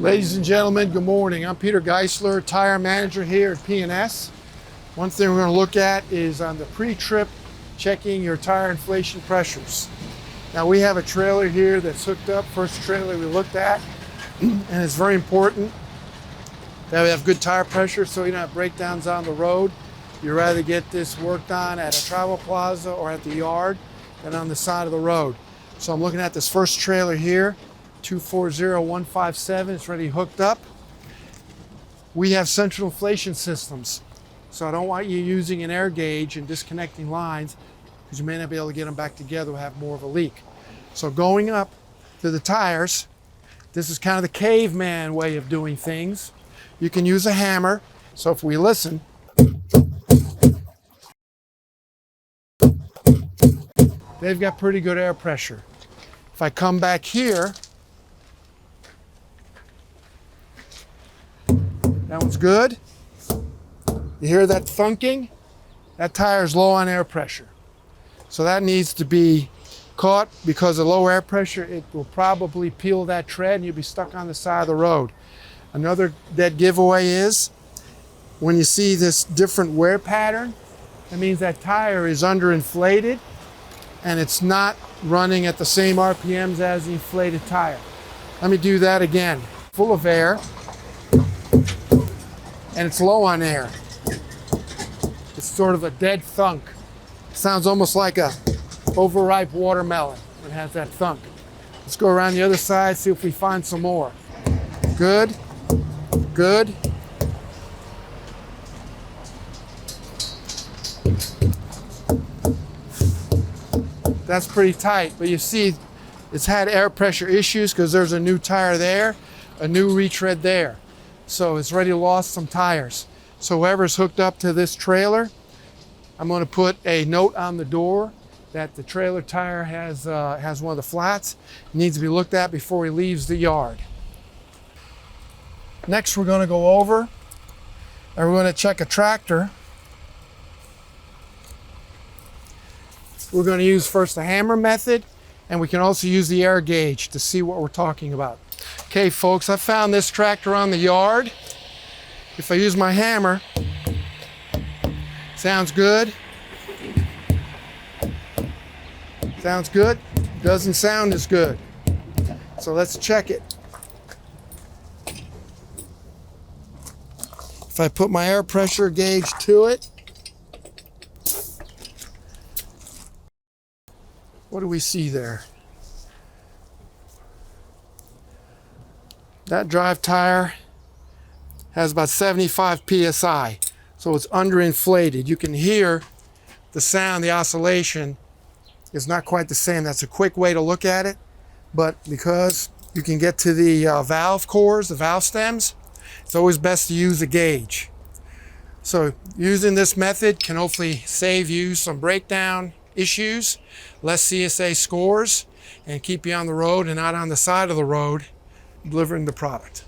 Ladies and gentlemen, good morning. I'm Peter Geissler, tire manager here at P&S. One thing we're going to look at is on the pre-trip, checking your tire inflation pressures. Now we have a trailer here that's hooked up, first trailer we looked at, and it's very important that we have good tire pressure so you don't have breakdowns on the road. You'd rather get this worked on at a travel plaza or at the yard than on the side of the road. So I'm looking at this first trailer here, 240157, it's already hooked up. We have central inflation systems, so I don't want you using an air gauge and disconnecting lines because you may not be able to get them back together or have more of a leak. So going up to the tires, this is kind of the caveman way of doing things. You can use a hammer, so if we listen, they've got pretty good air pressure. If I come back here, that one's good. You hear that thunking? That tire's low on air pressure. So that needs to be caught because of low air pressure. It will probably peel that tread and you'll be stuck on the side of the road. Another dead giveaway is when you see this different wear pattern, that means that tire is underinflated and it's not running at the same RPMs as the inflated tire. Let me do that again. Full of air, and it's low on air. It's sort of a dead thunk. It sounds almost like a overripe watermelon when it has that thunk. Let's go around the other side, see if we find some more. Good, good. That's pretty tight, but you see it's had air pressure issues because there's a new tire there, a new retread there. So it's already lost some tires. So whoever's hooked up to this trailer, I'm going to put a note on the door that the trailer tire has one of the flats. It needs to be looked at before he leaves the yard. Next we're going to go over and we're going to check a tractor. We're going to use first the hammer method, and we can also use the air gauge to see what we're talking about. Okay folks, I found this tractor on the yard. If I use my hammer, sounds good. Sounds good. Doesn't sound as good. So let's check it. If I put my air pressure gauge to it, what do we see there? That drive tire has about 75 psi, so it's underinflated. You can hear the sound, the oscillation is not quite the same. That's a quick way to look at it, but because you can get to the valve cores, the valve stems, it's always best to use a gauge. So using this method can hopefully save you some breakdown issues, less CSA scores, and keep you on the road and not on the side of the road delivering the product.